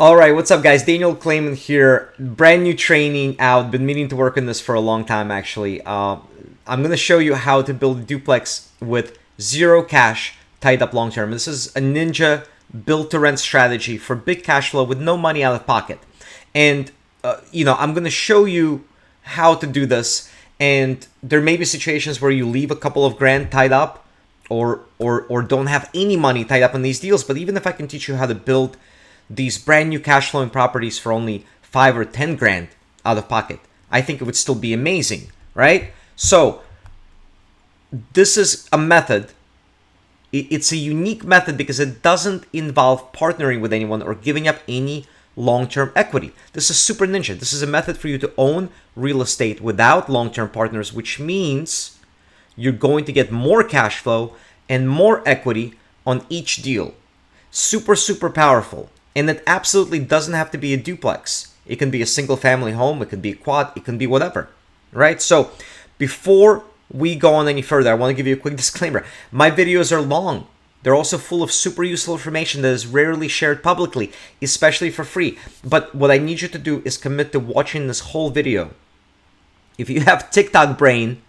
All right, what's up, guys? Daniel Clayman here. Brand new training out. Been meaning to work on this for a long time, actually. I'm going to show you how to build a duplex with zero cash tied up long term. This is a ninja build-to-rent strategy for big cash flow with no money out of pocket. And, I'm going to show you how to do this. And there may be situations where you leave a couple of grand tied up or don't have any money tied up in these deals. But even if I can teach you how to build these brand new cash flowing properties for only 5 or 10 grand out of pocket, I think it would still be amazing, right? So this is a method. It's a unique method because it doesn't involve partnering with anyone or giving up any long-term equity. This is super ninja. This is a method for you to own real estate without long-term partners, which means you're going to get more cash flow and more equity on each deal. Super, super powerful. And it absolutely doesn't have to be a duplex. It can be a single family home. It can be a quad. It can be whatever, right? So before we go on any further, I want to give you a quick disclaimer. My videos are long. They're also full of super useful information that is rarely shared publicly, especially for free. But what I need you to do is commit to watching this whole video. If you have TikTok brain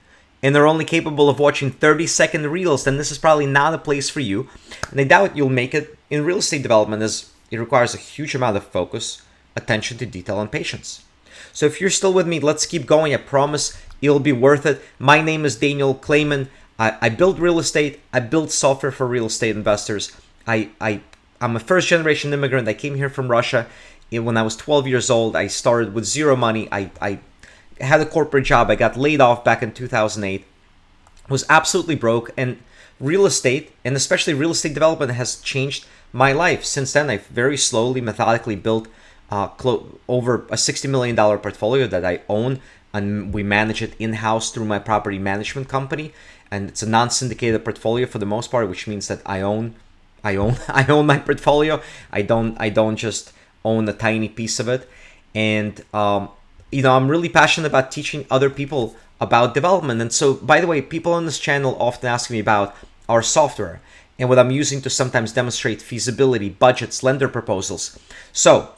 and are only capable of watching 30-second reels, then this is probably not a place for you. And I doubt you'll make it in real estate development, as it requires a huge amount of focus, attention to detail, and patience. So if you're still with me, let's keep going. I promise it'll be worth it. My name is Daniel Clayman. I build real estate. I build software for real estate investors. I'm a first-generation immigrant. I came here from Russia. When I was 12 years old, I started with zero money. I had a corporate job. I got laid off back in 2008. Was absolutely broke. And real estate, and especially real estate development, has changed my life. Since then, I've very slowly, methodically built over a $60 million portfolio that I own, and we manage it in-house through my property management company. And it's a non-syndicated portfolio for the most part, which means that I own my portfolio. I don't just own a tiny piece of it. And I'm really passionate about teaching other people about development. And so, by the way, people on this channel often ask me about our software and what I'm using to sometimes demonstrate feasibility, budgets, lender proposals. So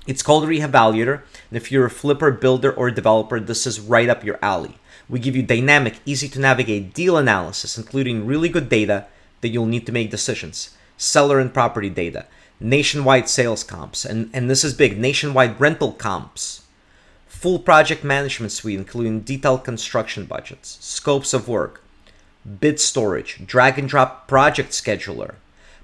it's called Rehab Valuator. And if you're a flipper, builder, or developer, this is right up your alley. We give you dynamic, easy to navigate deal analysis, including really good data that you'll need to make decisions, seller and property data, nationwide sales comps, and this is big, nationwide rental comps, full project management suite, including detailed construction budgets, scopes of work, bid storage, drag and drop project scheduler,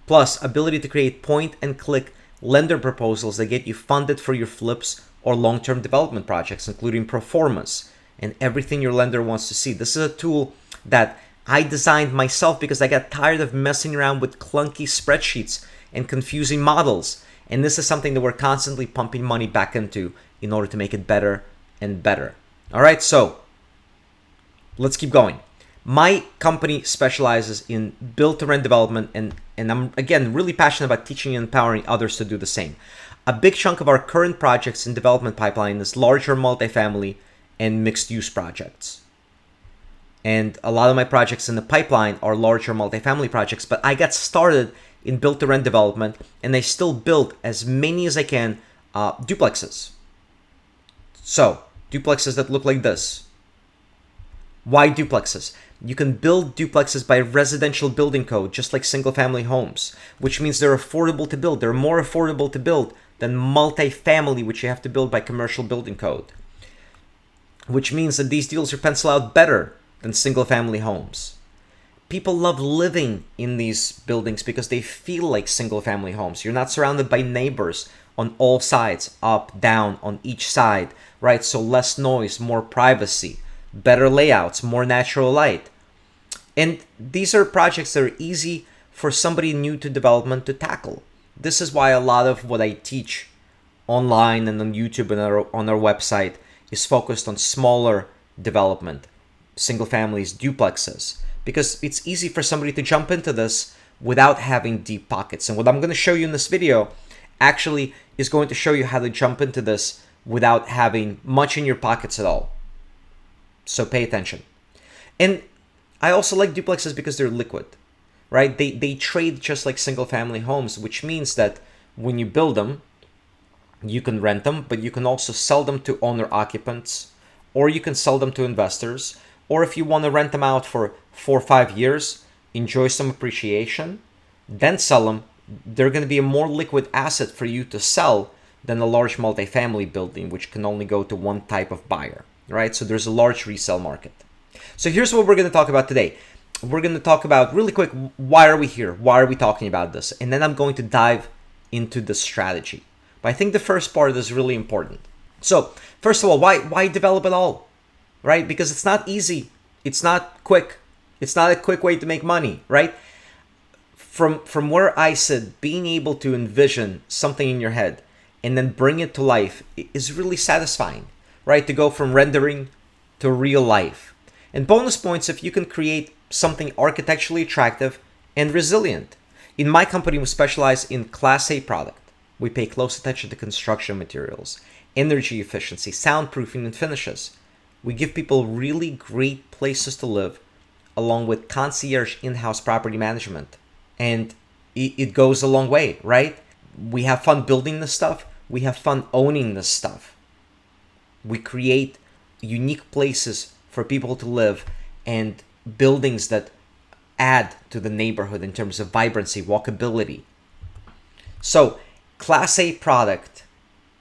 plus ability to create point and click lender proposals that get you funded for your flips or long-term development projects, including pro formas and everything your lender wants to see. This is a tool that I designed myself because I got tired of messing around with clunky spreadsheets and confusing models. And this is something that we're constantly pumping money back into in order to make it better and better. All right, so let's keep going. My company specializes in build-to-rent development, and I'm, again, really passionate about teaching and empowering others to do the same. A big chunk of our current projects in development pipeline is larger multifamily and mixed-use projects. And a lot of my projects in the pipeline are larger multifamily projects, but I got started in build-to-rent development, and I still build as many as I can duplexes. So, duplexes that look like this. Why duplexes? You can build duplexes by residential building code, just like single-family homes, which means they're affordable to build. They're more affordable to build than multifamily, which you have to build by commercial building code, which means that these deals are penciled out better than single-family homes. People love living in these buildings because they feel like single-family homes. You're not surrounded by neighbors on all sides, up, down, on each side, right? So less noise, more privacy, better layouts, more natural light. And these are projects that are easy for somebody new to development to tackle. This is why a lot of what I teach online and on YouTube and on our website is focused on smaller development, single families, duplexes, because it's easy for somebody to jump into this without having deep pockets. And what I'm going to show you in this video actually is going to show you how to jump into this without having much in your pockets at all. So pay attention. And I also like duplexes because they're liquid, right? They trade just like single family homes, which means that when you build them, You can rent them, but you can also sell them to owner occupants, or you can sell them to investors. Or if you want to rent them out for 4 or 5 years, enjoy some appreciation, then sell them. They're going to be a more liquid asset for you to sell than a large multifamily building, which can only go to one type of buyer, right? So there's a large resale market. So here's what we're going to talk about today. We're going to talk about really quick, why are we here? Why are we talking about this? And then I'm going to dive into the strategy. But I think the first part is really important. So first of all, why develop at all, right? Because it's not easy. It's not quick. It's not a quick way to make money, right? From where I sit, being able to envision something in your head and then bring it to life is really satisfying, right? To go from rendering to real life. And bonus points if you can create something architecturally attractive and resilient. In my company, we specialize in Class A product. We pay close attention to construction materials, energy efficiency, soundproofing, and finishes. We give people really great places to live, along with concierge in-house property management. And it goes a long way, right? We have fun building this stuff. We have fun owning this stuff. We create unique places for people to live and buildings that add to the neighborhood in terms of vibrancy, walkability. So Class A product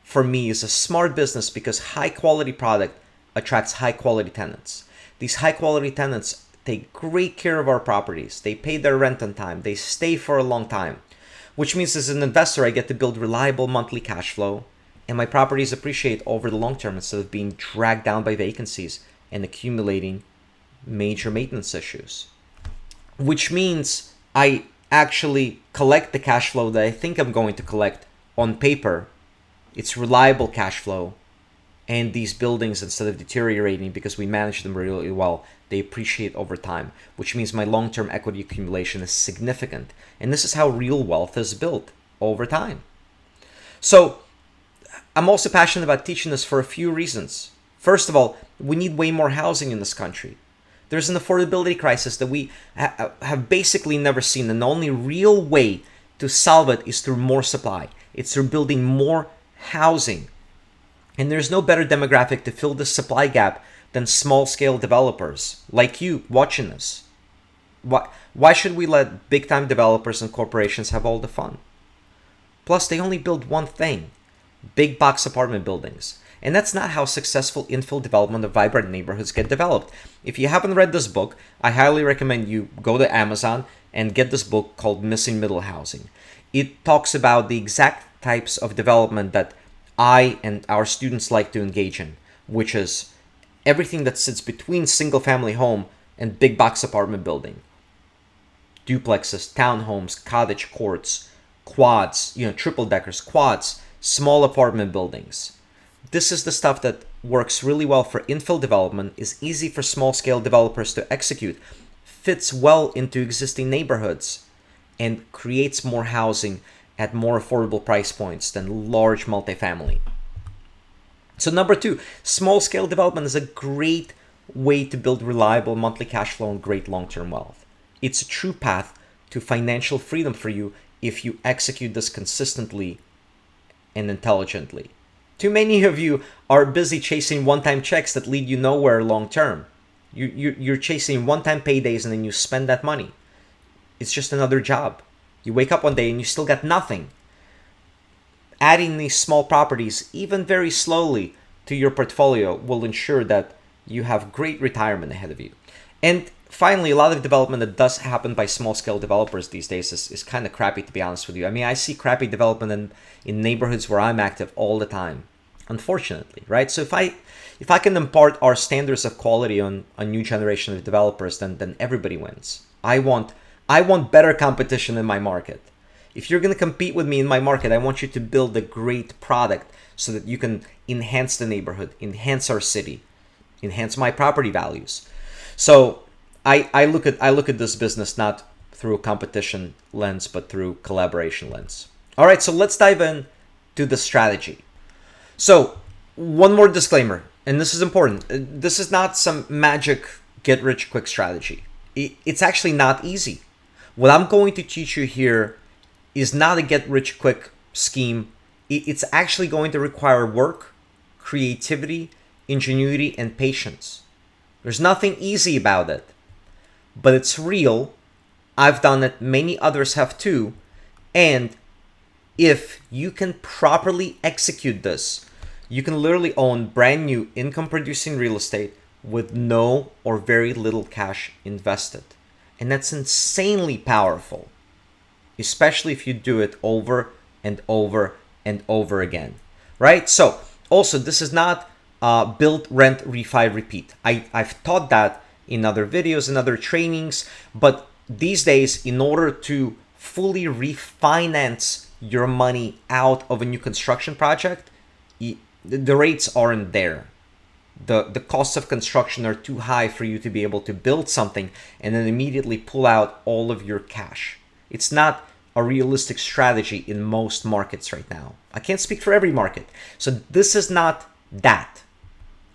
for me is a smart business because high quality product attracts high quality tenants. These high quality tenants take great care of our properties. They pay their rent on time. They stay for a long time, which means as an investor, I get to build reliable monthly cash flow and my properties appreciate over the long term instead of being dragged down by vacancies and accumulating major maintenance issues, which means I actually collect the cash flow that I think I'm going to collect on paper. It's reliable cash flow, and these buildings, instead of deteriorating because we manage them really well, they appreciate over time, which means my long-term equity accumulation is significant. And this is how real wealth is built over time. So I'm also passionate about teaching this for a few reasons. First of all, we need way more housing in this country. There's an affordability crisis that we have basically never seen, and the only real way to solve it is through more supply. It's through building more housing. And there's no better demographic to fill this supply gap than small-scale developers like you watching this. Why should we let big-time developers and corporations have all the fun? Plus, they only build one thing: big box apartment buildings. And that's not how successful infill development of vibrant neighborhoods get developed. If you haven't read this book, I highly recommend you go to Amazon and get this book called Missing Middle Housing. It talks about the exact types of development that I and our students like to engage in, which is everything that sits between single-family home and big box apartment building. Duplexes, townhomes, cottage courts, quads, triple-deckers, quads, small apartment buildings. This is the stuff that works really well for infill development, is easy for small-scale developers to execute, fits well into existing neighborhoods, and creates more housing at more affordable price points than large multifamily. So number two, small-scale development is a great way to build reliable monthly cash flow and great long-term wealth. It's a true path to financial freedom for you if you execute this consistently and intelligently. Too many of you are busy chasing one-time checks that lead you nowhere long-term. You're chasing one-time paydays and then you spend that money. It's just another job. You wake up one day and you still got nothing. Adding these small properties, even very slowly, to your portfolio will ensure that you have great retirement ahead of you. And finally, a lot of development that does happen by small-scale developers these days is kind of crappy, to be honest with you. I mean, I see crappy development in neighborhoods where I'm active all the time, unfortunately, right? So if I can impart our standards of quality on a new generation of developers, then everybody wins. I want better competition in my market. If you're going to compete with me in my market, I want you to build a great product so that you can enhance the neighborhood, enhance our city, enhance my property values. So I look at this business not through a competition lens, but through collaboration lens. All right, so let's dive in to the strategy. So one more disclaimer, and this is important. This is not some magic get-rich-quick strategy. It's actually not easy. What I'm going to teach you here is not a get-rich-quick scheme It's actually going to require work, creativity, ingenuity, and patience. There's nothing easy about it, but it's real. I've done it, many others have too. And if you can properly execute this, you can literally own brand new income producing real estate with no or very little cash invested. And that's insanely powerful, especially if you do it over and over and over again, right? So also, this is not build, rent, refi, repeat. I've taught that in other videos and other trainings, but these days, in order to fully refinance your money out of a new construction project, the rates aren't there. The costs of construction are too high for you to be able to build something and then immediately pull out all of your cash. It's not a realistic strategy in most markets right now. I can't speak for every market. So this is not that.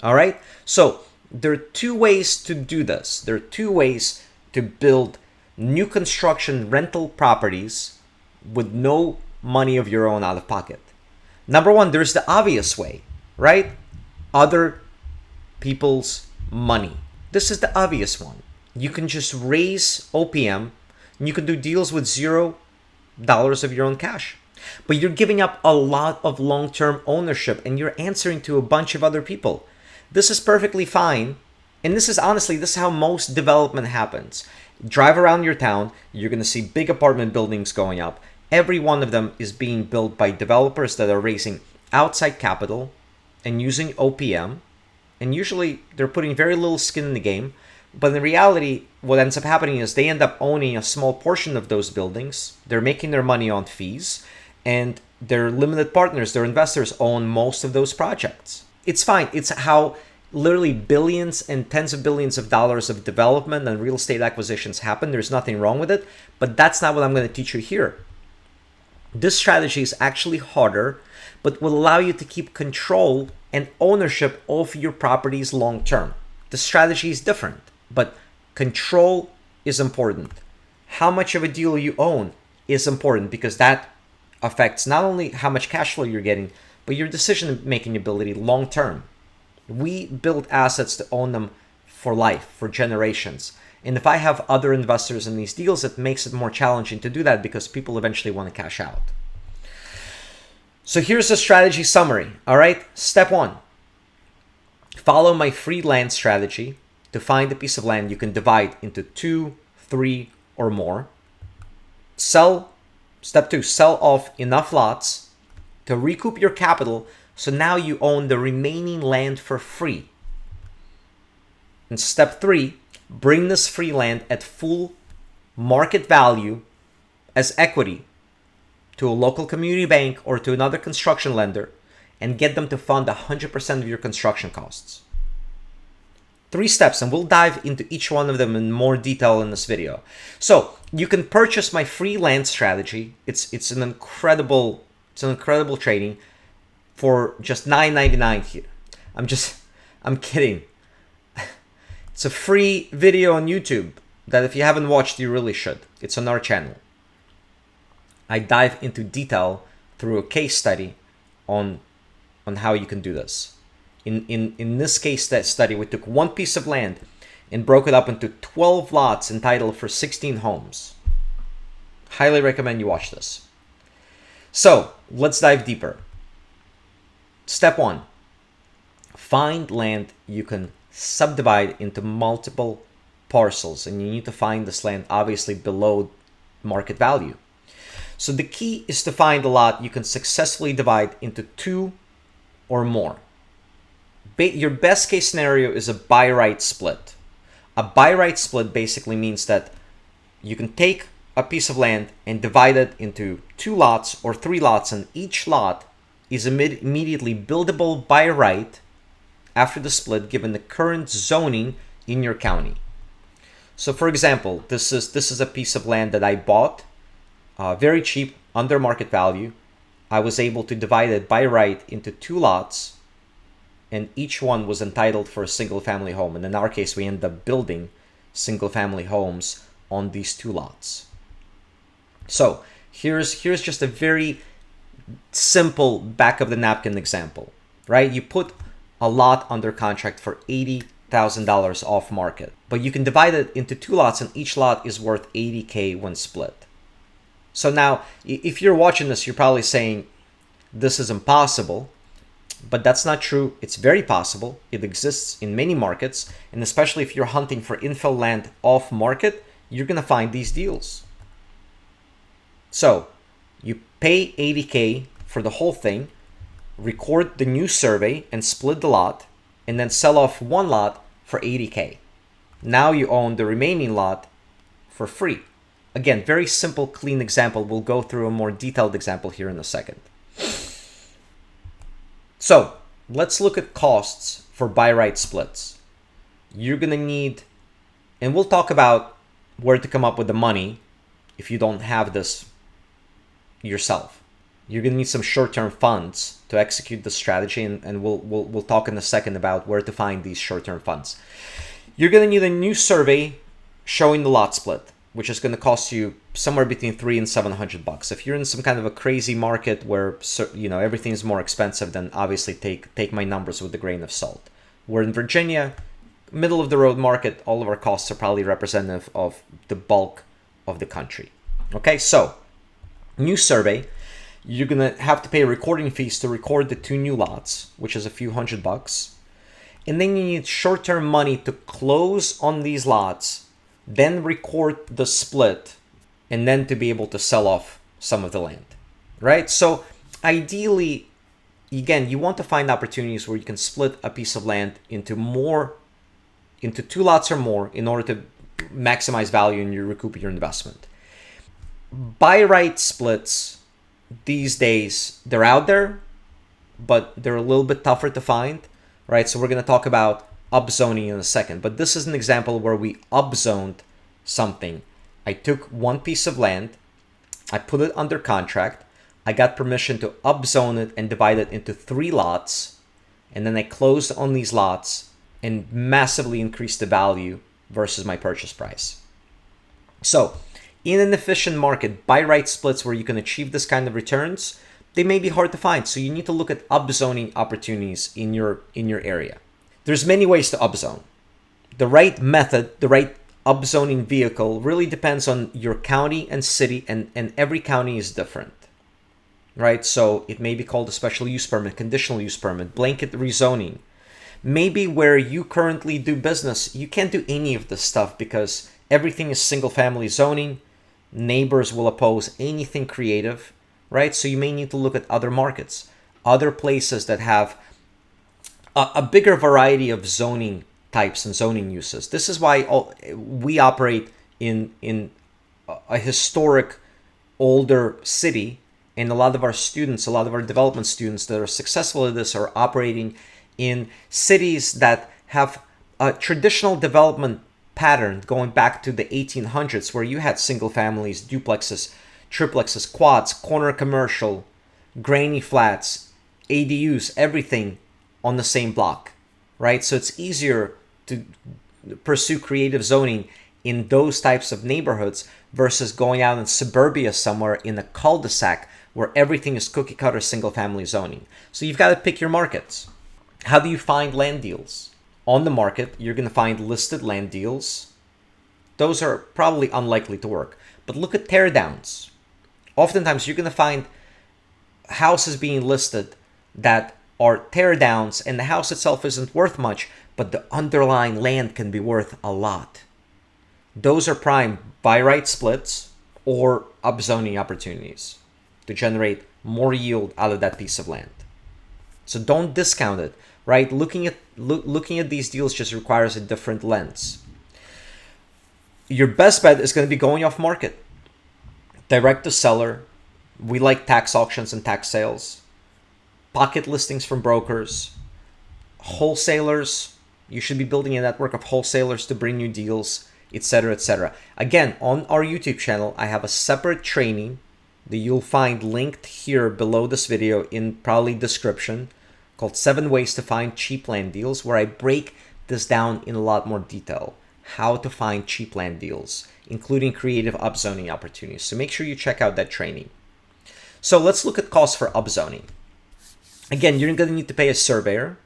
All right? So there are two ways to do this. There are two ways to build new construction rental properties with no money of your own out of pocket. Number one, there's the obvious way, right? Other people's money. This is the obvious one. You can just raise OPM and you can do deals with $0 of your own cash. But you're giving up a lot of long-term ownership and you're answering to a bunch of other people. This is perfectly fine. And this is honestly, this is how most development happens. Drive around your town, you're going to see big apartment buildings going up. Every one of them is being built by developers that are raising outside capital and using OPM. And usually they're putting very little skin in the game. But in reality, what ends up happening is they end up owning a small portion of those buildings. They're making their money on fees. And their limited partners, their investors, own most of those projects. It's fine. It's how literally billions and tens of billions of dollars of development and real estate acquisitions happen. There's nothing wrong with it. But that's not what I'm going to teach you here. This strategy is actually harder, but will allow you to keep control and ownership of your properties long term. The strategy is different, but control is important. How much of a deal you own is important because that affects not only how much cash flow you're getting, but your decision-making ability long term. We build assets to own them for life, for generations. And if I have other investors in these deals, it makes it more challenging to do that because people eventually want to cash out. So here's the strategy summary. All right. Step one, follow my free land strategy. To find a piece of land you can divide into 2, 3, or more. Step two, sell off enough lots to recoup your capital so now you own the remaining land for free. And step three, bring this free land at full market value as equity to a local community bank or to another construction lender and get them to fund 100% of your construction costs. 3 steps, and we'll dive into each one of them in more detail in this video. So you can purchase my free land strategy. It's an incredible trading for just $9.99 here. I'm kidding. It's a free video on YouTube that if you haven't watched, you really should. It's on our channel. I dive into detail through a case study on how you can do this. In this case study, we took one piece of land and broke it up into 12 lots entitled for 16 homes. Highly recommend you watch this. So let's dive deeper. Step 1, find land you can subdivide into multiple parcels, and you need to find this land obviously below market value. So the key is to find a lot you can successfully divide into 2 or more. Your best case scenario is a buy-right split. A buy-right split basically means that you can take a piece of land and divide it into 2 lots or 3 lots, and each lot is immediately buildable by right after the split given the current zoning in your county. So for example, this is a piece of land that I bought very cheap, under market value. I was able to divide it by right into 2 lots, and each one was entitled for a single family home. And in our case, we ended up building single family homes on these 2 lots. So here's just a very simple back of the napkin example, right? You put a lot under contract for $80,000 off market, but you can divide it into 2 lots and each lot is worth $80K when split. So now, if you're watching this, you're probably saying this is impossible, but that's not true. It's very possible. It exists in many markets, and especially if you're hunting for infill land off market, you're gonna find these deals. So you pay $80K for the whole thing, record the new survey and split the lot, and then sell off 1 lot for $80K. Now you own the remaining lot for free. Again, very simple, clean example. We'll go through a more detailed example here in a second. So let's look at costs for buy right splits. You're gonna need, and we'll talk about where to come up with the money if you don't have this yourself. You're gonna need some short-term funds to execute the strategy, and we'll talk in a second about where to find these short-term funds. You're gonna need a new survey showing the lot split, which is gonna cost you somewhere between $300 and $700. If you're in some kind of a crazy market where everything's more expensive, then obviously take my numbers with a grain of salt. We're in Virginia, middle of the road market. All of our costs are probably representative of the bulk of the country. Okay, so new survey. You're gonna have to pay recording fees to record the 2 new lots, which is a few $100. And then you need short-term money to close on these lots, then record the split, and then to be able to sell off some of the land, right? So ideally, again, you want to find opportunities where you can split a piece of land into 2 lots or more in order to maximize value and you recoup your investment. Buy right splits these days, they're out there, but they're a little bit tougher to find, right? So we're going to talk about upzoning in a second, but this is an example where we upzoned something. I took 1 piece of land, I put it under contract, I got permission to upzone it and divide it into 3 lots, and then I closed on these lots and massively increased the value versus my purchase price. So in an efficient market, buy right splits where you can achieve this kind of returns, they may be hard to find. So you need to look at upzoning opportunities in your area. There's many ways to upzone. The right method, the right upzoning vehicle really depends on your county and city, and every county is different, right? So it may be called a special use permit, conditional use permit, blanket rezoning. Maybe where you currently do business, you can't do any of this stuff because everything is single family zoning. Neighbors will oppose anything creative, right? So you may need to look at other markets, other places that have a bigger variety of zoning types and zoning uses. This is why we operate in a historic, older city, and a lot of our students, a lot of our development students that are successful at this are operating in cities that have a traditional development pattern going back to the 1800s, where you had single families, duplexes, triplexes, quads, corner commercial, granny flats, ADUs, everything on the same block, right? So it's easier to pursue creative zoning in those types of neighborhoods versus going out in suburbia somewhere in a cul-de-sac where everything is cookie cutter single family zoning. So you've got to pick your markets. How do you find land deals? On the market, you're going to find listed land deals. Those are probably unlikely to work. But look at teardowns. Oftentimes, you're going to find houses being listed that are teardowns, and the house itself isn't worth much, but the underlying land can be worth a lot. Those are prime buy right splits or upzoning opportunities to generate more yield out of that piece of land. So don't discount it, right? Looking at these deals just requires a different lens. Your best bet is going to be going off market. Direct to seller. We like tax auctions and tax sales. Pocket listings from brokers. Wholesalers. You should be building a network of wholesalers to bring you deals, etc., etc. Again, on our YouTube channel, I have a separate training that you'll find linked here below this video in probably description, called 7 Ways to Find Cheap Land Deals, where I break this down in a lot more detail. How to find cheap land deals, including creative upzoning opportunities. So make sure you check out that training. So let's look at costs for upzoning. Again, you're going to need to pay a surveyor.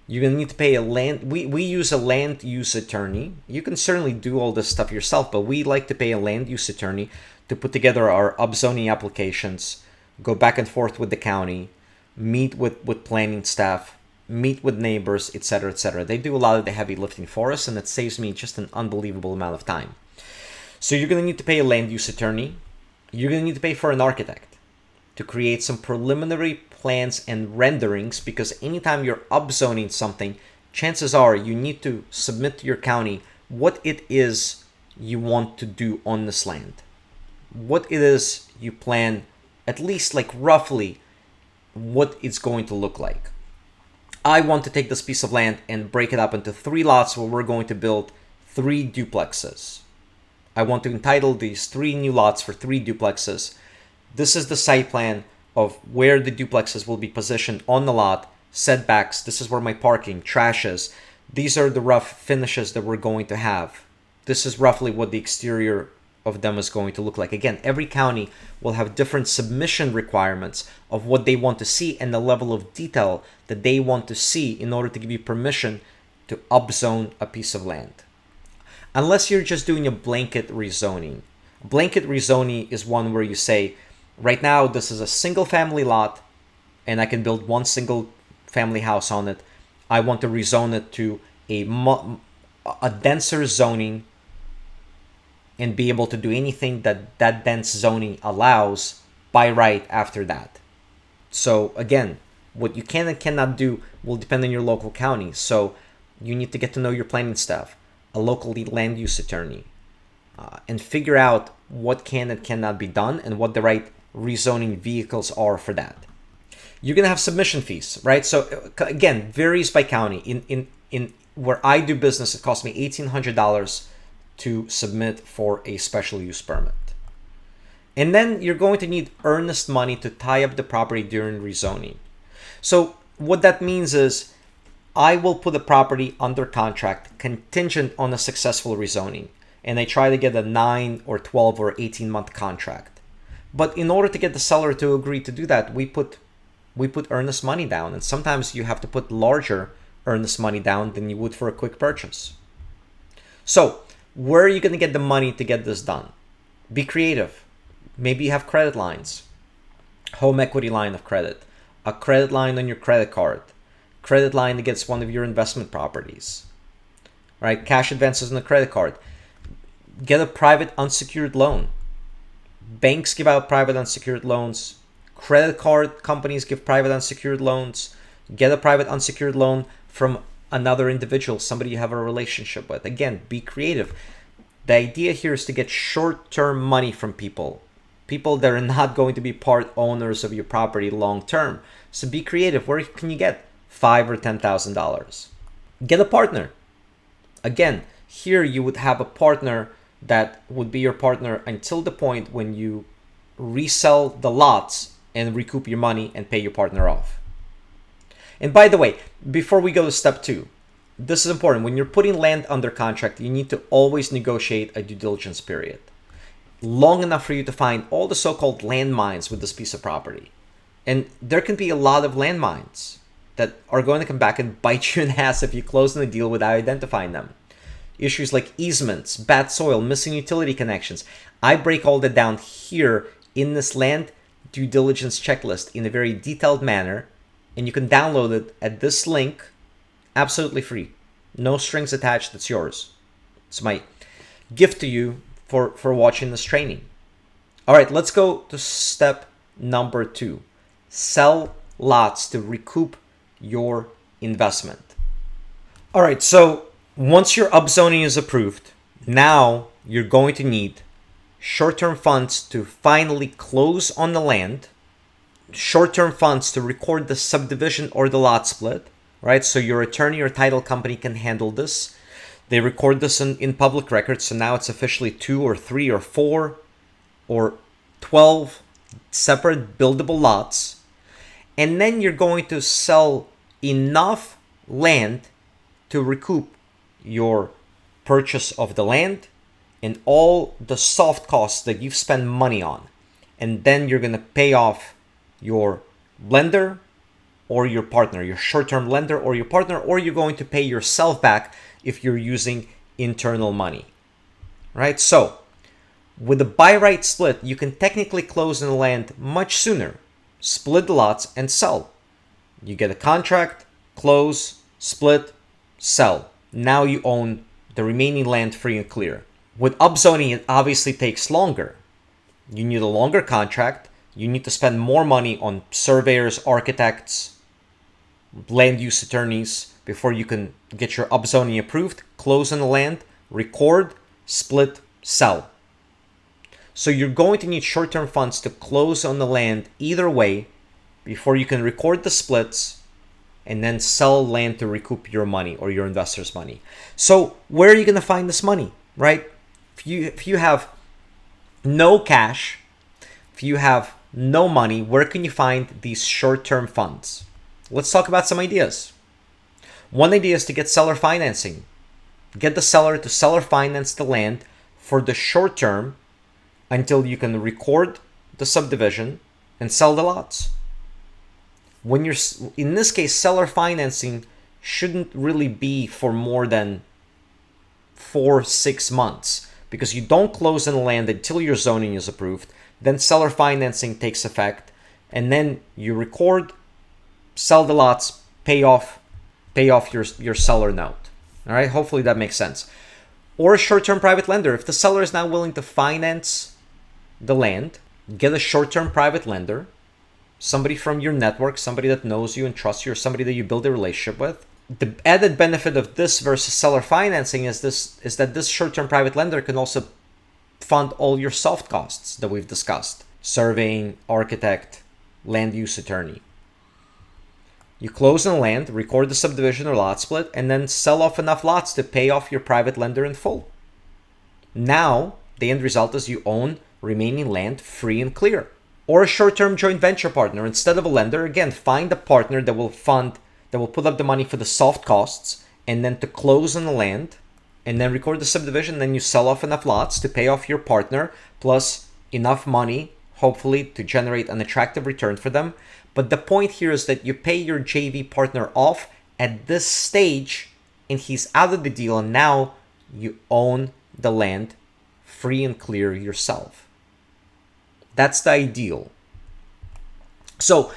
You're going to need to pay a land. We use a land use attorney. You can certainly do all this stuff yourself, but we like to pay a land use attorney to put together our upzoning applications, go back and forth with the county, meet with planning staff, meet with neighbors, etc., etc. They do a lot of the heavy lifting for us, and it saves me just an unbelievable amount of time. So you're going to need to pay a land use attorney. You're going to need to pay for an architect to create some preliminary plans and renderings, because anytime you're upzoning something, chances are you need to submit to your county what it is you want to do on this land, what it is you plan, at least like roughly what it's going to look like. I want to take this piece of land and break it up into 3 lots where we're going to build 3 duplexes. I want to entitle these 3 new lots for 3 duplexes. This is the site plan of where the duplexes will be positioned on the lot, setbacks. This is where my parking, trash is. These are the rough finishes that we're going to have. This is roughly what the exterior of them is going to look like. Again, every county will have different submission requirements of what they want to see and the level of detail that they want to see in order to give you permission to upzone a piece of land. Unless you're just doing a blanket rezoning. Blanket rezoning is one where you say, right now this is a single family lot and I can build 1 single family house on it. I want to rezone it to a denser zoning and be able to do anything that that dense zoning allows by right after that. So again, what you can and cannot do will depend on your local county. So you need to get to know your planning staff, a local land use attorney, and figure out what can and cannot be done and what the right rezoning vehicles are for that. You're gonna have submission fees, right? So again, varies by county. In where I do business, it costs me $1,800 to submit for a special use permit. And then you're going to need earnest money to tie up the property during rezoning. So what that means is I will put a property under contract contingent on a successful rezoning. And I try to get a 9 or 12 or 18-month contract. But in order to get the seller to agree to do that, we put earnest money down. And sometimes you have to put larger earnest money down than you would for a quick purchase. So where are you going to get the money to get this done? Be creative. Maybe you have credit lines, home equity line of credit, a credit line on your credit card, credit line against one of your investment properties, right? Cash advances on the credit card. Get a private unsecured loan. Banks give out private unsecured loans. Credit card companies give private unsecured loans. Get a private unsecured loan from another individual, somebody you have a relationship with. Again, be creative. The idea here is to get short-term money from people that are not going to be part owners of your property long-term. So be creative. Where can you get $5,000 or $10,000? Get a partner. Again, here you would have a partner that would be your partner until the point when you resell the lots and recoup your money and pay your partner off. And by the way, before we go to step 2, this is important. When you're putting land under contract, you need to always negotiate a due diligence period long enough for you to find all the so-called landmines with this piece of property. And there can be a lot of landmines that are going to come back and bite you in the ass if you close on a deal without identifying them. Issues like easements, bad soil, missing utility connections. I break all that down here in this land due diligence checklist in a very detailed manner. And you can download it at this link, absolutely free. No strings attached, it's yours. It's my gift to you for watching this training. All right, let's go to step number 2. Sell lots to recoup your investment. All right, so once your upzoning is approved, now you're going to need short-term funds to finally close on the land, short-term funds to record the subdivision or the lot split, right? So your attorney or title company can handle this. They record this in public records, so now it's officially 2 or 3 or 4 or 12 separate buildable lots. And then you're going to sell enough land to recoup your purchase of the land and all the soft costs that you've spent money on. and then you're going to pay off your lender or your partner, your short-term lender or your partner, or you're going to pay yourself back if you're using internal money, right? So with a buy right split, you can technically close on the land much sooner, split the lots and sell. You get a contract, close, split, sell. Now you own the remaining land free and clear. With upzoning, it obviously takes longer. You need a longer contract. You need to spend more money on surveyors, architects, land use attorneys before you can get your upzoning approved, close on the land, record, split, sell. So you're going to need short-term funds to close on the land either way before you can record the splits and then sell land to recoup your money or your investors' money. So where are you going to find this money, right? If you have no cash, if you have no money, where can you find these short-term funds? Let's talk about some ideas. One idea is to get seller financing. Get the seller to seller finance the land for the short term until you can record the subdivision and sell the lots. When you're, in this case, seller financing shouldn't really be for more than 4-6 months, because you don't close on the land until your zoning is approved. Then seller financing takes effect, and then you record, sell the lots, pay off your seller note. All right, hopefully that makes sense. Or a short-term private lender. If the seller is not willing to finance the land, get a short-term private lender, somebody from your network, somebody that knows you and trusts you, or somebody that you build a relationship with. The added benefit of this versus seller financing is that this short-term private lender can also fund all your soft costs that we've discussed: surveying, architect, land use attorney. You close on the land, record the subdivision or lot split, and then sell off enough lots to pay off your private lender in full. Now, the end result is you own remaining land free and clear. Or a short-term joint venture partner. Instead of a lender, again, find a partner that will put up the money for the soft costs, and then to close on the land, and then record the subdivision, then you sell off enough lots to pay off your partner, plus enough money, hopefully, to generate an attractive return for them. But the point here is that you pay your JV partner off at this stage, and he's out of the deal, and now you own the land free and clear yourself. That's the ideal. So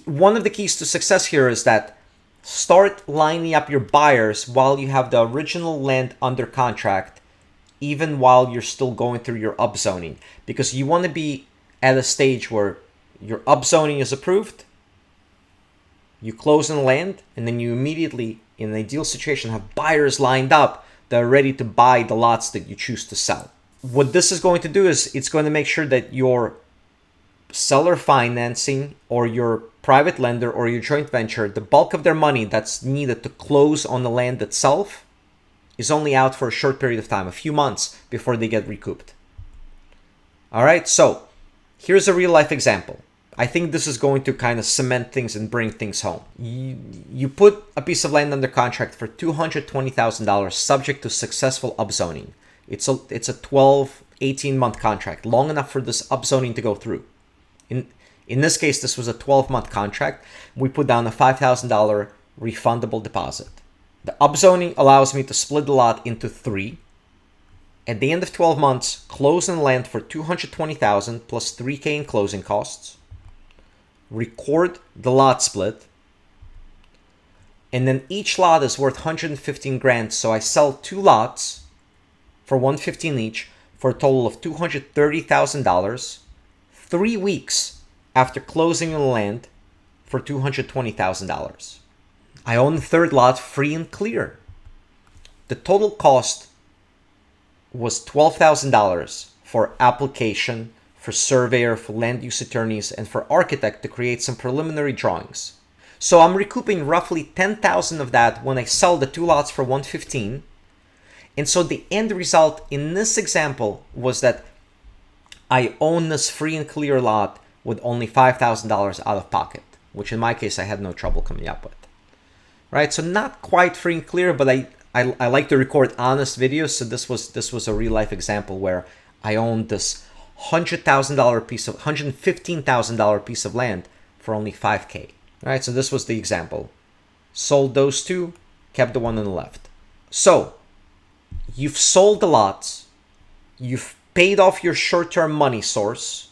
one of the keys to success here is that start lining up your buyers while you have the original land under contract, even while you're still going through your upzoning, because you want to be at a stage where your upzoning is approved, you close on the land, and then you immediately, in an ideal situation, have buyers lined up that are ready to buy the lots that you choose to sell. What this is going to do is it's going to make sure that your seller financing or your private lender or your joint venture, the bulk of their money that's needed to close on the land itself, is only out for a short period of time, a few months, before they get recouped. All right, so here's a real life example. I think this is going to kind of cement things and bring things home. You put a piece of land under contract for $220,000 subject to successful upzoning. It's a 12, 18-month contract, long enough for this upzoning to go through. In this case, this was a 12-month contract. We put down a $5,000 refundable deposit. The upzoning allows me to split the lot into 3. At the end of 12 months, close on land for $220,000 plus $3,000 in closing costs. Record the lot split. And then each lot is worth $115,000, so I sell 2 lots for $115,000 each for a total of $230,000, 3 weeks after closing on the land for $220,000. I own the third lot free and clear. The total cost was $12,000 for application, for surveyor, for land use attorneys, and for architect to create some preliminary drawings. So I'm recouping roughly $10,000 of that when I sell the 2 lots for $115,000. And so the end result in this example was that I own this free and clear lot with only $5,000 out of pocket, which in my case I had no trouble coming up with. Right? So not quite free and clear, but I like to record honest videos. So this was a real life example where I owned this $115,000 piece of land for only $5K. All right, so this was the example. Sold those two, kept the one on the left. So you've sold the lots, you've paid off your short-term money source,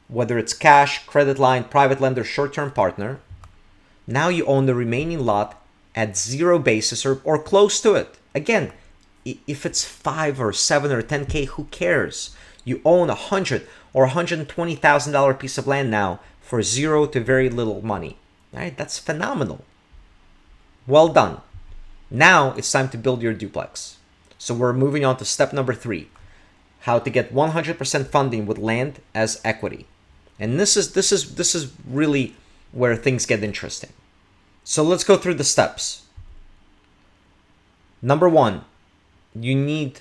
whether it's cash, credit line, private lender, short-term partner. Now you own the remaining lot at zero basis or close to it. Again, if it's 5 or 7 or 10K, who cares? You own $100,000 or $120,000 piece of land now for zero to very little money. All right, that's phenomenal. Well done. Now it's time to build your duplex. So we're moving on to step number 3, how to get 100% funding with land as equity. And this is really where things get interesting. So let's go through the steps. Number 1, you need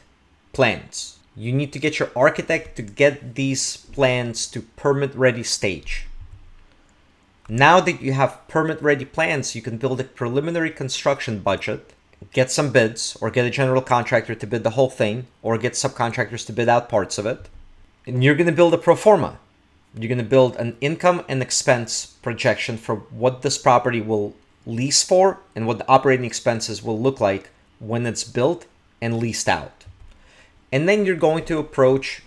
plans. You need to get your architect to get these plans to permit-ready stage. Now that you have permit-ready plans, you can build a preliminary construction budget, get some bids, or get a general contractor to bid the whole thing, or get subcontractors to bid out parts of it. And you're going to build a pro forma. You're going to build an income and expense projection for what this property will lease for and what the operating expenses will look like when it's built and leased out. And then you're going to approach,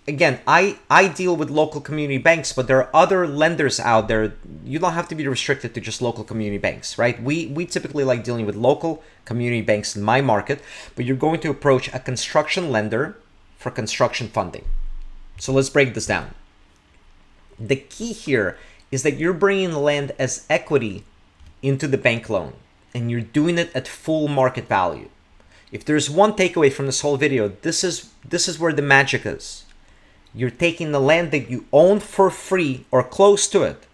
again, I deal with local community banks, but there are other lenders out there. You don't have to be restricted to just local community banks, right? We typically like dealing with local community banks in my market, but you're going to approach a construction lender for construction funding. So let's break this down. The key here is that you're bringing the land as equity into the bank loan, and you're doing it at full market value. If there's one takeaway from this whole video, this is where the magic is. You're taking the land that you own for free or close to it,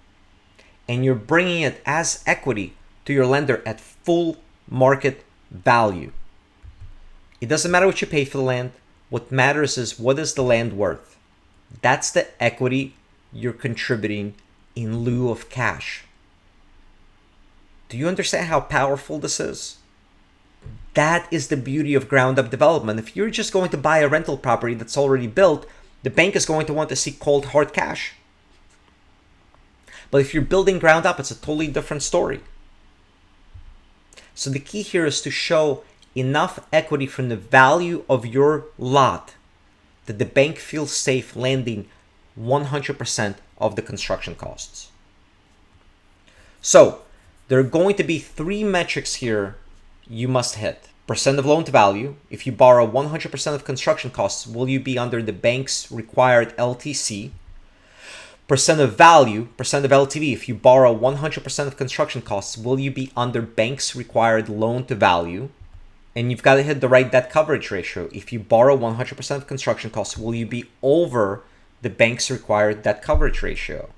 and you're bringing it as equity to your lender at full market value. It doesn't matter what you pay for the land. What matters is, what is the land worth? That's the equity you're contributing in lieu of cash. Do you understand how powerful this is? That is the beauty of ground up development. If you're just going to buy a rental property that's already built, the bank is going to want to see cold hard cash. But if you're building ground up, it's a totally different story. So the key here is to show enough equity from the value of your lot that the bank feels safe lending 100% of the construction costs. So there are going to be 3 metrics here you must hit. Percent of loan to value. If you borrow 100% of construction costs, will you be under the bank's required LTC? Percent of value, percent of LTV. If you borrow 100% of construction costs, will you be under bank's required loan to value? And you've got to hit the right debt coverage ratio. If you borrow 100% of construction costs, will you be over the bank's required debt coverage ratio?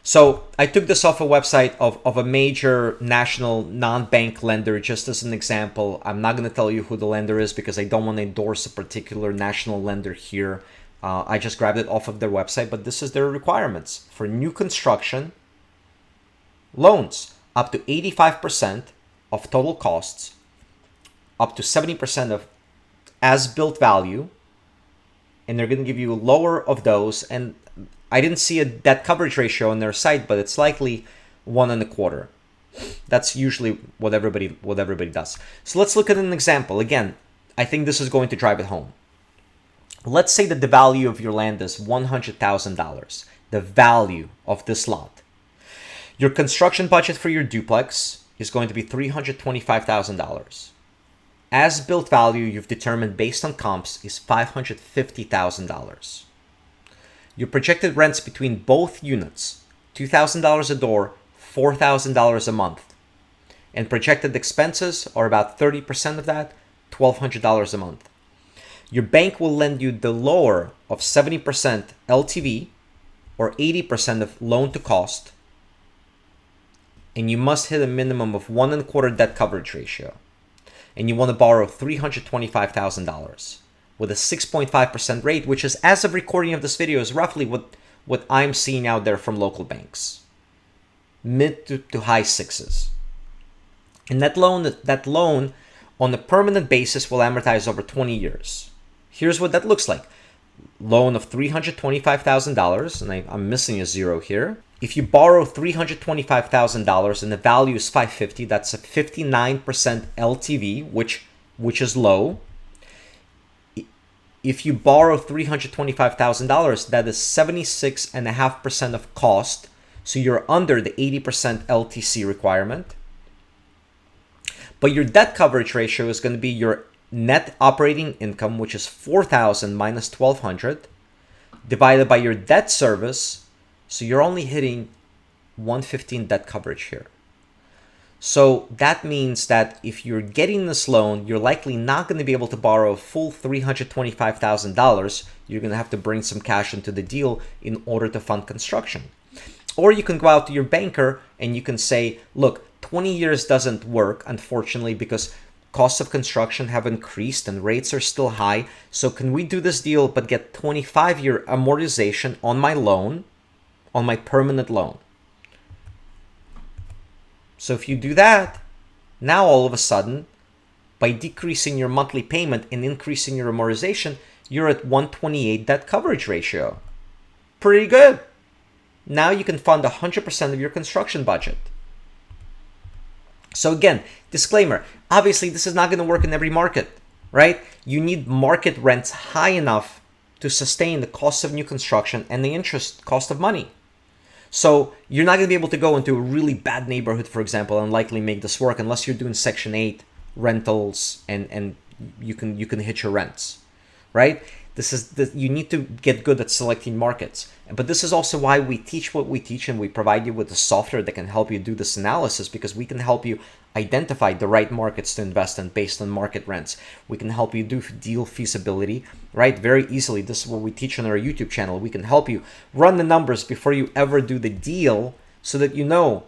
So I took this off a website of a major national non-bank lender just as an example. I'm not going to tell you who the lender is because I don't want to endorse a particular national lender here. I just grabbed it off of their website, but this is their requirements. For new construction loans, up to 85% of total costs, up to 70% of as-built value, and they're going to give you lower of those. And I didn't see a debt coverage ratio on their site, but it's likely 1.25. That's usually what everybody does. So let's look at an example. Again, I think this is going to drive it home. Let's say that the value of your land is $100,000, the value of this lot. Your construction budget for your duplex is going to be $325,000. As built value you've determined based on comps is $550,000. Your projected rents between both units, $2,000 a door, $4,000 a month. And projected expenses are about 30% of that, $1,200 a month. Your bank will lend you the lower of 70% LTV or 80% of loan to cost. And you must hit a minimum of 1.25 debt coverage ratio. And you want to borrow $325,000 with a 6.5% rate, which is, as of recording of this video, is roughly what I'm seeing out there from local banks. Mid to high sixes. And that loan on a permanent basis will amortize over 20 years. Here's what that looks like. loan of $325,000, and I'm missing a zero here. If you borrow $325,000 and the value is $550, that's a 59% LTV, which is low. If you borrow $325,000, that is 76.5% of cost. So you're under the 80% LTC requirement. But your debt coverage ratio is going to be your net operating income, which is $4,000 minus $1,200, divided by your debt service. So you're only hitting 115 debt coverage here. So that means that if you're getting this loan, you're likely not going to be able to borrow a full $325,000. You're going to have to bring some cash into the deal in order to fund construction. Or you can go out to your banker and you can say, look, 20 years doesn't work, unfortunately, because costs of construction have increased and rates are still high. So can we do this deal but get 25-year amortization on my loan, on my permanent loan? So if you do that, now all of a sudden, by decreasing your monthly payment and increasing your amortization, you're at 128 debt coverage ratio. Pretty good. Now you can fund 100% of your construction budget. So again, disclaimer, obviously this is not going to work in every market, right? You need market rents high enough to sustain the cost of new construction and the interest cost of money. So you're not going to be able to go into a really bad neighborhood, for example, and likely make this work unless you're doing Section 8 rentals and you can hit your rents, right? You need to get good at selecting markets. But this is also why we teach what we teach, and we provide you with the software that can help you do this analysis, because we can help you identify the right markets to invest in based on market rents. We can help you do deal feasibility, right? Very easily. This is what we teach on our YouTube channel. We can help you run the numbers before you ever do the deal so that you know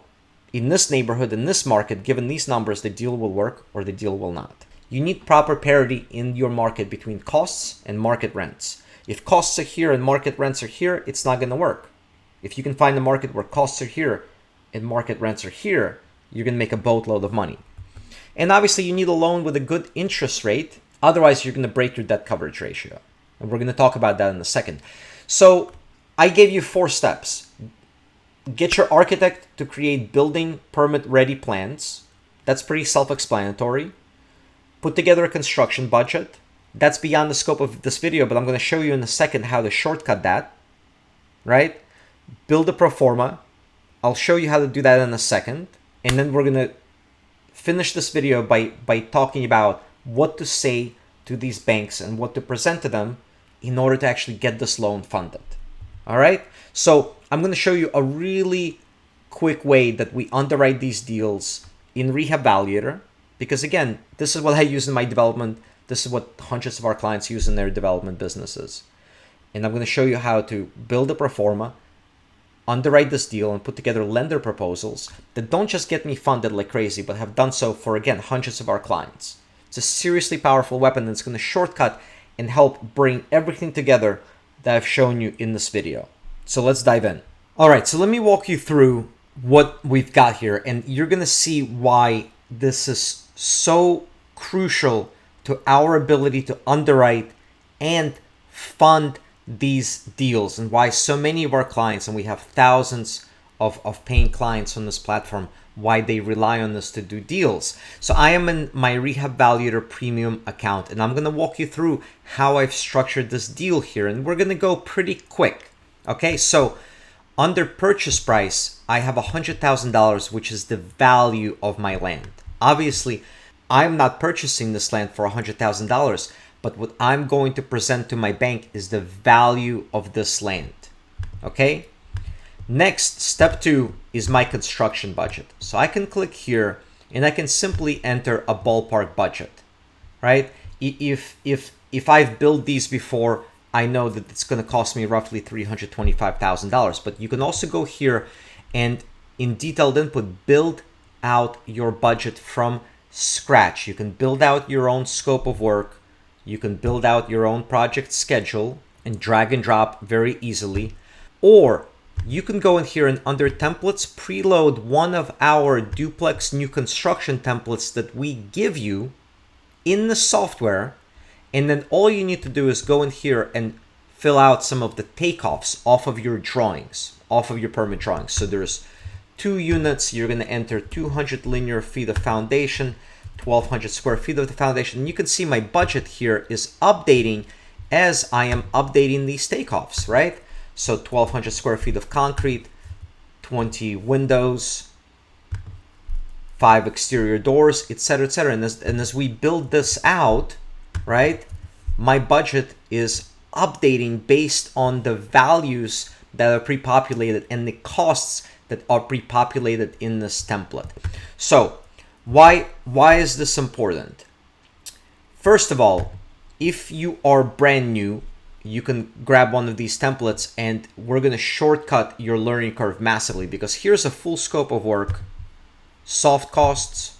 in this neighborhood, in this market, given these numbers, the deal will work or the deal will not. You need proper parity in your market between costs and market rents. If costs are here and market rents are here, it's not going to work. If you can find a market where costs are here and market rents are here, you're going to make a boatload of money. And obviously you need a loan with a good interest rate. Otherwise, you're going to break your debt coverage ratio. And we're going to talk about that in a second. So I gave you 4 steps. Get your architect to create building permit ready plans. That's pretty self-explanatory. Put together a construction budget. That's beyond the scope of this video, but I'm going to show you in a second how to shortcut that, right? Build a pro forma. I'll show you how to do that in a second. And then we're going to finish this video by talking about what to say to these banks and what to present to them in order to actually get this loan funded. All right? So I'm going to show you a really quick way that we underwrite these deals in Rehab Valuator, because again, this is what I use in my development. This is what hundreds of our clients use in their development businesses. And I'm going to show you how to build a pro forma, underwrite this deal, and put together lender proposals that don't just get me funded like crazy, but have done so for, again, hundreds of our clients. It's a seriously powerful weapon that's going to shortcut and help bring everything together that I've shown you in this video. So let's dive in. All right, so let me walk you through what we've got here, and you're going to see why this is so crucial to our ability to underwrite and fund these deals, and why so many of our clients, and we have thousands of paying clients on this platform, why they rely on this to do deals. So I am in my Rehab Valuator premium account, and I'm going to walk you through how I've structured this deal here, and we're going to go pretty quick. Okay, so under purchase price, I have $100,000, which is the value of my land. Obviously, I'm not purchasing this land for $100,000, but what I'm going to present to my bank is the value of this land. Okay? Next, step 2 is my construction budget. So I can click here and I can simply enter a ballpark budget, right? If I've built these before, I know that it's going to cost me roughly $325,000, but you can also go here and in detailed input, build out your budget from scratch. You can build out your own scope of work. You can build out your own project schedule and drag and drop very easily. Or you can go in here and under templates, preload one of our duplex new construction templates that we give you in the software. And then all you need to do is go in here and fill out some of the takeoffs off of your drawings, off of your permit drawings. So there's 2 units, you're going to enter 200 linear feet of foundation, 1,200 square feet of the foundation. And you can see my budget here is updating as I am updating these takeoffs, right? So 1,200 square feet of concrete, 20 windows, 5 exterior doors, etc., etc. And as we build this out, right, my budget is updating based on the values that are pre-populated and the costs that are pre-populated in this template. So why is this important? First of all, if you are brand new, you can grab one of these templates and we're going to shortcut your learning curve massively, because here's a full scope of work, soft costs,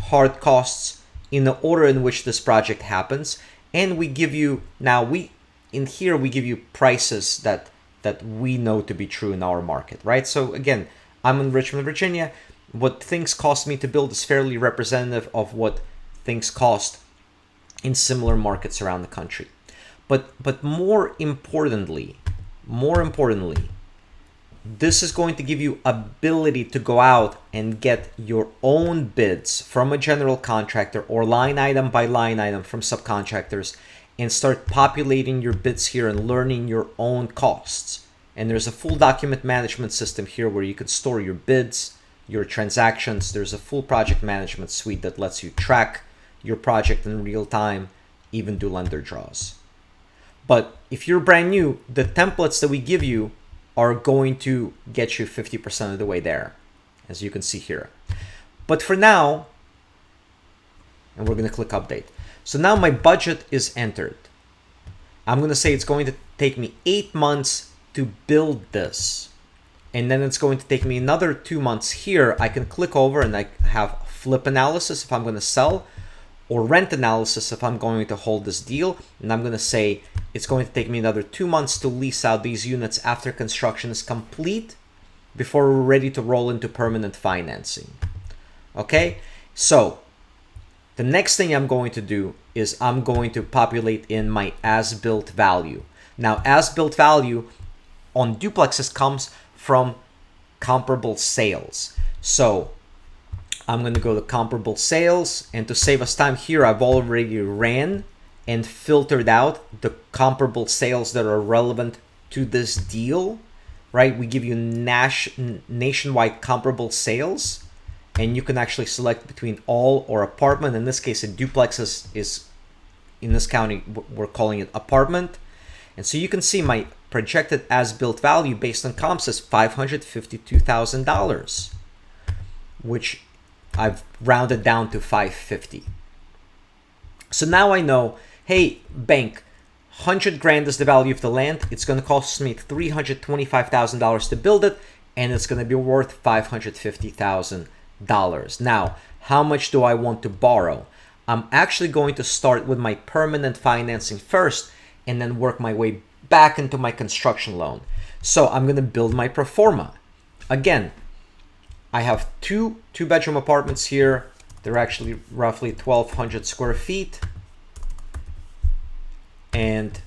hard costs, in the order in which this project happens. And we give you, in here we give you prices that we know to be true in our market, right? So again, I'm in Richmond, Virginia. What things cost me to build is fairly representative of what things cost in similar markets around the country. But more importantly, this is going to give you ability to go out and get your own bids from a general contractor or line item by line item from subcontractors and start populating your bids here and learning your own costs. And there's a full document management system here where you can store your bids, your transactions. There's a full project management suite that lets you track your project in real time, even do lender draws. But if you're brand new, the templates that we give you are going to get you 50% of the way there, as you can see here. But for now, and we're going to click update. So now my budget is entered. I'm going to say it's going to take me 8 months to build this. And then it's going to take me another 2 months here. I can click over and I have flip analysis if I'm going to sell, or rent analysis if I'm going to hold this deal. And I'm going to say it's going to take me another 2 months to lease out these units after construction is complete, before we're ready to roll into permanent financing. Okay, so the next thing I'm going to do is I'm going to populate in my as-built value. Now, as-built value on duplexes comes from comparable sales. So I'm going to go to comparable sales, and to save us time here, I've already ran and filtered out the comparable sales that are relevant to this deal, right? We give you nationwide comparable sales, and you can actually select between all or apartment. In this case, a duplex is in this county, we're calling it apartment. And so you can see my projected as-built value based on comps is $552,000, which I've rounded down to 550. So now I know, hey, bank, 100 grand is the value of the land. It's going to cost me $325,000 to build it, and it's going to be worth $550,000. Now, how much do I want to borrow? I'm actually going to start with my permanent financing first, and then work my way back into my construction loan. So I'm going to build my pro forma. Again, I have two bedroom apartments here. They're actually roughly 1,200 square feet. And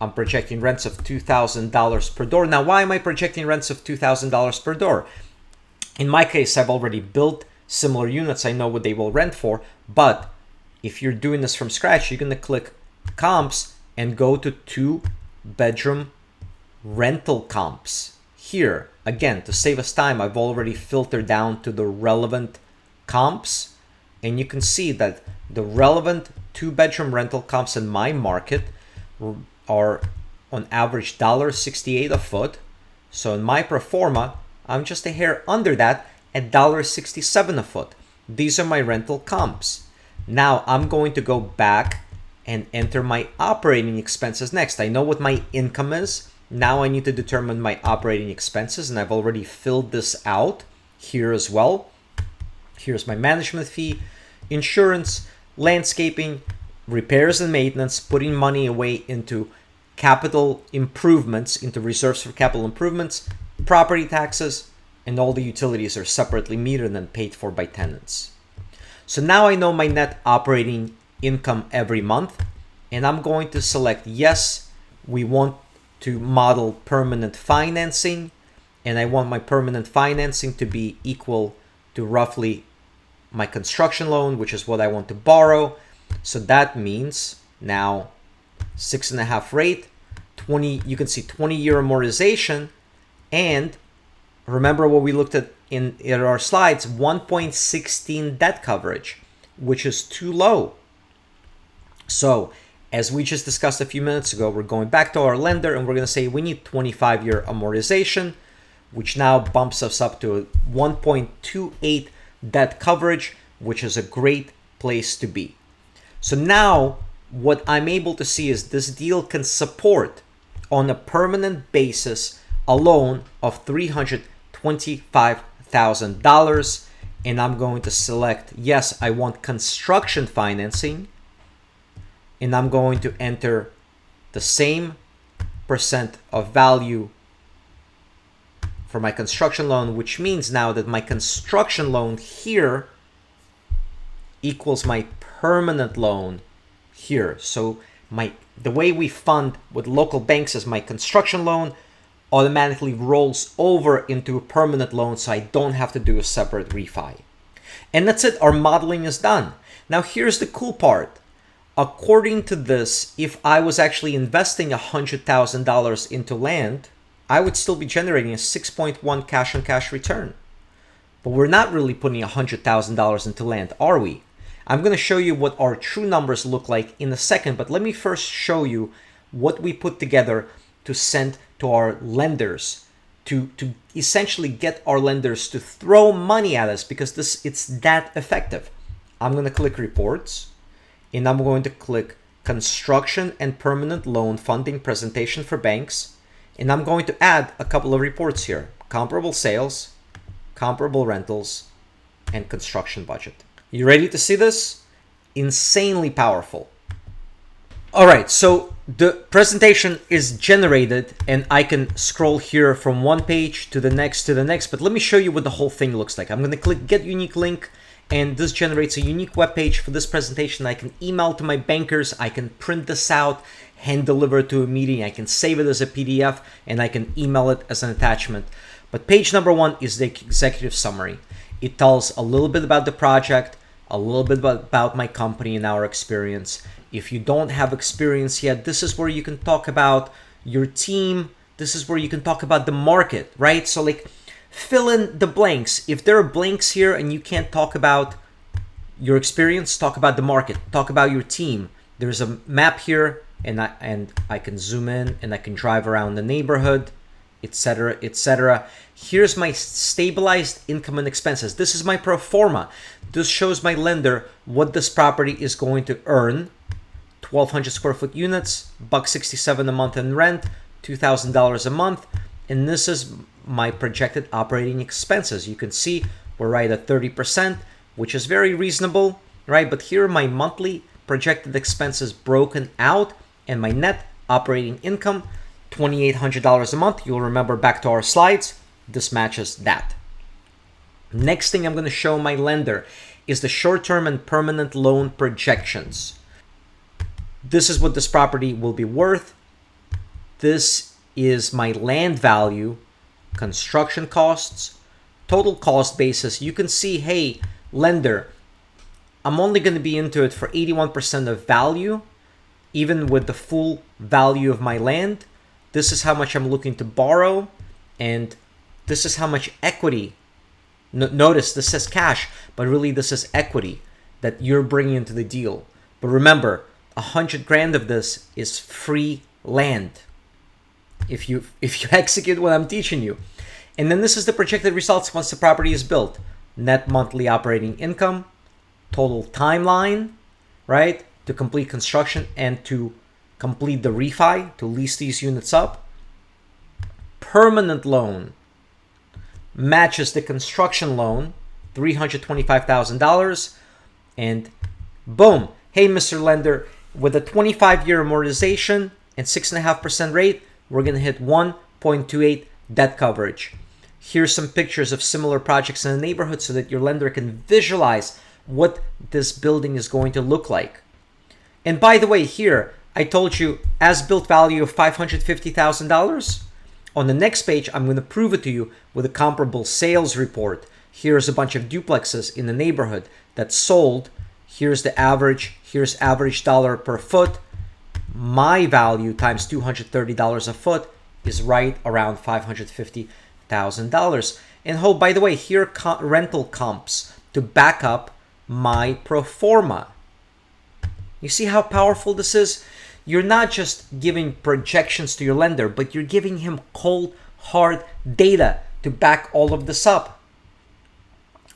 I'm projecting rents of $2,000 per door. Now, why am I projecting rents of $2,000 per door? In my case, I've already built similar units. I know what they will rent for. But if you're doing this from scratch, you're going to click comps and go to 2-bedroom rental comps. Here, again, to save us time, I've already filtered down to the relevant comps. And you can see that the relevant 2-bedroom rental comps in my market are on average $1.68 a foot. So in my pro forma, I'm just a hair under that at $1.67 a foot. These are my rental comps. Now I'm going to go back and enter my operating expenses next. I know what my income is. Now I need to determine my operating expenses, and I've already filled this out here as well. Here's my management fee, insurance, landscaping, repairs and maintenance, putting money away into capital improvements, into reserves for capital improvements, property taxes, and all the utilities are separately metered and paid for by tenants. So now I know my net operating income every month. and I'm going to select yes, we want to model permanent financing, and I want my permanent financing to be equal to roughly my construction loan, which is what I want to borrow. So that means now 6.5 rate, 20, you can see 20-year amortization, and remember what we looked at in our slides, 1.16 debt coverage, which is too low. So as we just discussed a few minutes ago, we're going back to our lender and we're going to say we need 25-year amortization, which now bumps us up to 1.28 debt coverage, which is a great place to be. So now what I'm able to see is this deal can support on a permanent basis a loan of $325,000, and I'm going to select yes, I want construction financing, and I'm going to enter the same percent of value for my construction loan, which means now that my construction loan here equals my permanent loan here. So the way we fund with local banks is my construction loan automatically rolls over into a permanent loan, so I don't have to do a separate refi. And that's it, our modeling is done. Now here's the cool part. According to this, if I was actually investing $100,000 into land, I would still be generating a 6.1 cash on cash return. But we're not really putting $100,000 into land, are we? I'm going to show you what our true numbers look like in a second, but let me first show you what we put together to send to our lenders, to essentially get our lenders to throw money at us, because it's that effective. I'm going to click reports, and I'm going to click construction and permanent loan funding presentation for banks, and I'm going to add a couple of reports here: comparable sales, comparable rentals, and construction budget. You ready to see this? Insanely powerful. All right, so the presentation is generated and I can scroll here from one page to the next, but let me show you what the whole thing looks like. I'm going to click get unique link, and this generates a unique web page for this presentation. I can email to my bankers, I can print this out, hand deliver it to a meeting, I can save it as a PDF, and I can email it as an attachment. But page number one is the executive summary. It tells a little bit about the project, a little bit about my company and our experience. If you don't have experience yet, this is where you can talk about your team. This is where you can talk about the market, right? So like fill in the blanks. If there are blanks here and you can't talk about your experience, talk about the market, talk about your team. There's a map here, and I can zoom in and I can drive around the neighborhood, etc., etc. Here's my stabilized income and expenses. This is my pro forma. This shows my lender what this property is going to earn. 1,200 square foot units, $167 a month in rent, $2,000 a month, and this is my projected operating expenses. You can see we're right at 30%, which is very reasonable, right? But here are my monthly projected expenses broken out, and my net operating income, $2,800 a month. You'll remember back to our slides, this matches that. Next thing I'm going to show my lender is the short-term and permanent loan projections. This is what this property will be worth. This is my land value, construction costs, total cost basis. You can see, hey, lender, I'm only going to be into it for 81% of value, even with the full value of my land. This is how much I'm looking to borrow, and this is how much equity. Notice this says cash, but really this is equity that you're bringing into the deal. But remember, $100,000 of this is free land if you execute what I'm teaching you. And then this is the projected results once the property is built. Net monthly operating income, total timeline, right, to complete construction and to complete the refi, to lease these units up. Permanent loan matches the construction loan, $325,000, and boom, hey, Mr. Lender, with a 25-year amortization and 6.5% rate, we're going to hit 1.28 debt coverage. Here's some pictures of similar projects in the neighborhood so that your lender can visualize what this building is going to look like. And by the way, here, I told you as-built value of $550,000. On the next page, I'm going to prove it to you with a comparable sales report. Here's a bunch of duplexes in the neighborhood that sold. Here's the average. Here's average dollar per foot. My value times $230 a foot is right around $550,000. And oh, by the way, here are rental comps to back up my pro forma. You see how powerful this is? You're not just giving projections to your lender, but you're giving him cold, hard data to back all of this up.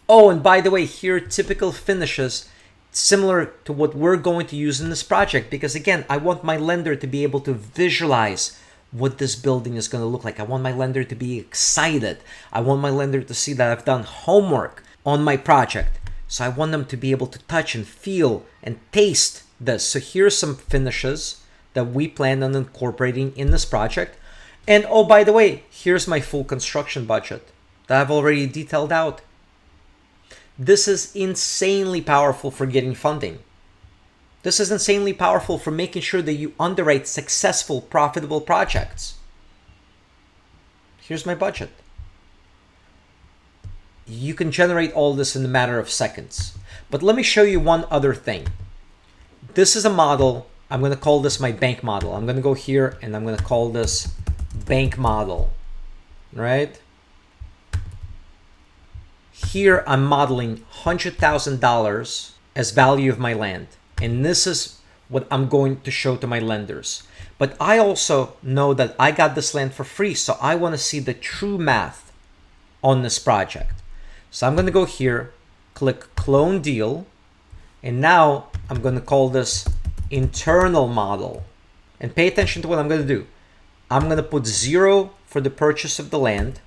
Oh, and by the way, here are typical finishes similar to what we're going to use in this project, because again, I want my lender to be able to visualize what this building is going to look like. I want my lender to be excited. I want my lender to see that I've done homework on my project. So I want them to be able to touch and feel and taste this. So here's some finishes that we plan on incorporating in this project. And oh, by the way, here's my full construction budget that I've already detailed out. This is insanely powerful for getting funding. This is insanely powerful for making sure that you underwrite successful, profitable projects. Here's my budget. You can generate all this in a matter of seconds. But let me show you one other thing. This is a model. I'm going to call this my bank model. I'm going to go here and I'm going to call this bank model, right? Here I'm modeling $100,000 as value of my land. And this is what I'm going to show to my lenders. But I also know that I got this land for free, so I want to see the true math on this project. So I'm going to go here, click clone deal, and now I'm going to call this internal model. And pay attention to what I'm going to do. I'm going to put 0 for the purchase of the land.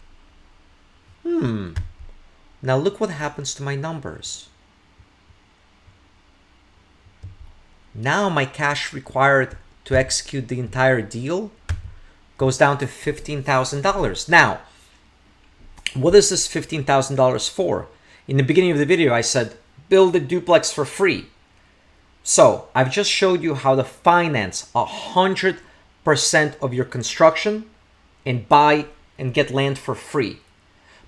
Now look what happens to my numbers. Now my cash required to execute the entire deal goes down to $15,000. Now, what is this $15,000 for? In the beginning of the video, I said, build a duplex for free. So I've just showed you how to finance 100% of your construction and buy and get land for free.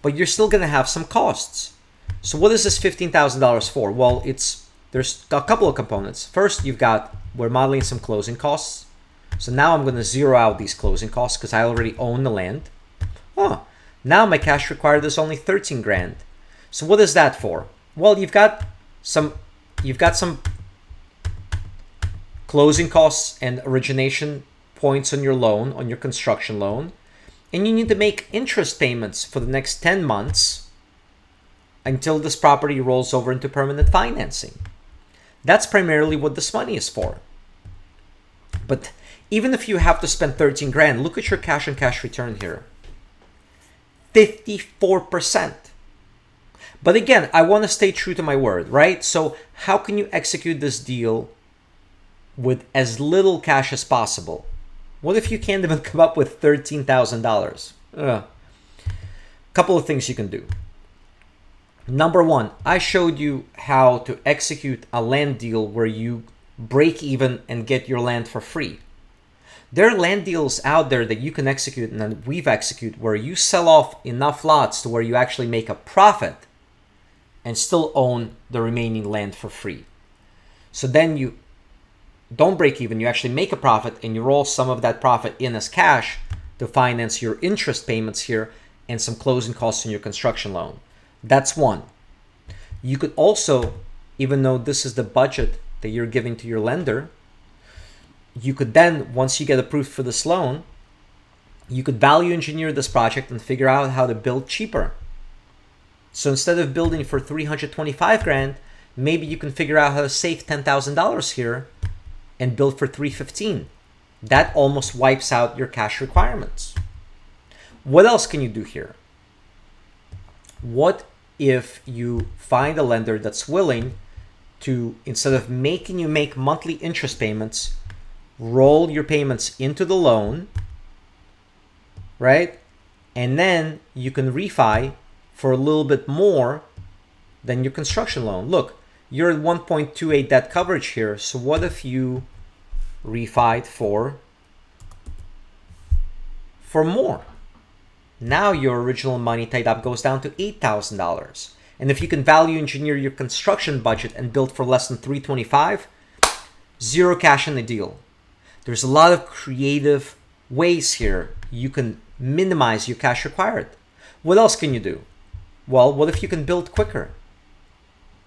But you're still going to have some costs. So what is this $15,000 for? Well, there's a couple of components. First, we're modeling some closing costs. So now I'm going to zero out these closing costs because I already own the land. Now my cash required is only 13 grand. So what is that for? Well, you've got some closing costs and origination points on your loan, on your construction loan. And you need to make interest payments for the next 10 months until this property rolls over into permanent financing. That's primarily what this money is for. But even if you have to spend 13 grand, look at your cash on cash return here. 54%. But again, I want to stay true to my word, right? So how can you execute this deal with as little cash as possible? What if you can't even come up with $13,000? Couple of things you can do. Number one, I showed you how to execute a land deal where you break even and get your land for free. There are land deals out there that you can execute and that we've executed where you sell off enough lots to where you actually make a profit and still own the remaining land for free. So then you don't break even, you actually make a profit and you roll some of that profit in as cash to finance your interest payments here and some closing costs on your construction loan. That's one. You could also, even though this is the budget that you're giving to your lender, you could then, once you get approved for this loan, you could value engineer this project and figure out how to build cheaper. So instead of building for 325 grand, maybe you can figure out how to save $10,000 here and build for 315. That almost wipes out your cash requirements. What else can you do here? What if you find a lender that's willing to, instead of making you make monthly interest payments, roll your payments into the loan, right? And then you can refi for a little bit more than your construction loan. Look, you're at 1.28 debt coverage here. So what if you refied for more. Now your original money tied up goes down to $8,000. And if you can value engineer your construction budget and build for less than $325, zero cash in the deal. There's a lot of creative ways here you can minimize your cash required. What else can you do? Well, what if you can build quicker?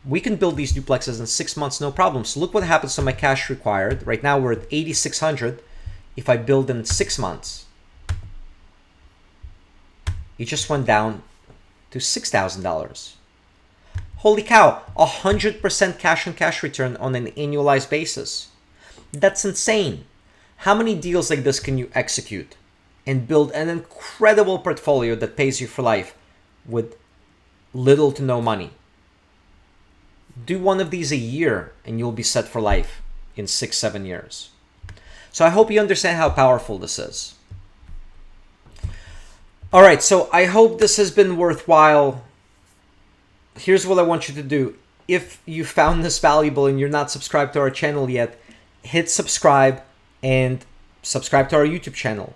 We can build these duplexes in 6 months, no problem. So look what happens to my cash required. Right now we're at $8,600. If I build in 6 months, it just went down to $6,000. Holy cow, 100% cash on cash return on an annualized basis. That's insane. How many deals like this can you execute and build an incredible portfolio that pays you for life with little to no money? Do one of these a year and you'll be set for life in 6-7 years. So I hope you understand how powerful this is. All right, so I hope this has been worthwhile. Here's what I want you to do. If you found this valuable and you're not subscribed to our channel yet, hit subscribe and subscribe to our YouTube channel.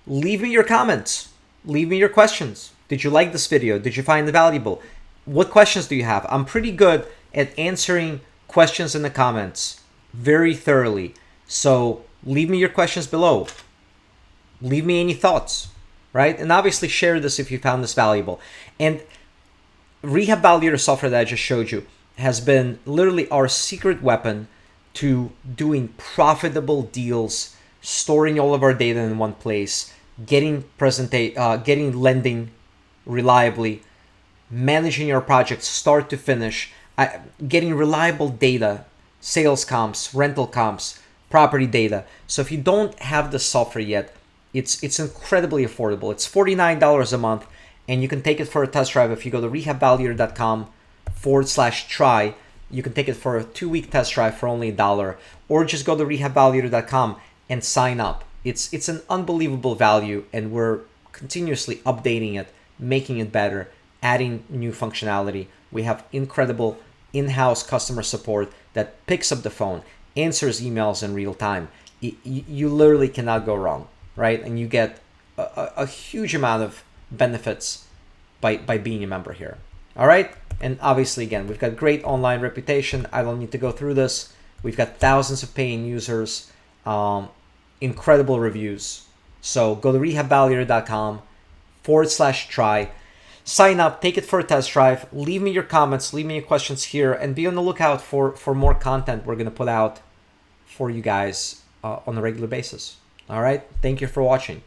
Leave me your comments. Leave me your questions. Did you like this video? Did you find it valuable? What questions do you have? I'm pretty good at answering questions in the comments very thoroughly. So leave me your questions below. Leave me any thoughts, right? And obviously share this if you found this valuable. And Rehab Valuator software that I just showed you has been literally our secret weapon to doing profitable deals, storing all of our data in one place, getting lending reliably, managing your projects start to finish, getting reliable data, sales comps, rental comps, property data. So if you don't have the software yet, it's incredibly affordable. It's $49 a month, and you can take it for a test drive. If you go to rehabvaluator.com/try, you can take it for a 2-week test drive for only $1, or just go to rehabvaluator.com and sign up. It's an unbelievable value, and we're continuously updating it, making it better, adding new functionality. We have incredible in-house customer support that picks up the phone, answers emails in real time. You literally cannot go wrong, right? And you get a huge amount of benefits by being a member here. All right. And obviously, again, we've got great online reputation. I don't need to go through this. We've got thousands of paying users, incredible reviews. So go to rehabvaluator.com/try, sign up, take it for a test drive, leave me your comments, leave me your questions here, and be on the lookout for more content we're going to put out for you guys on a regular basis. All right. Thank you for watching.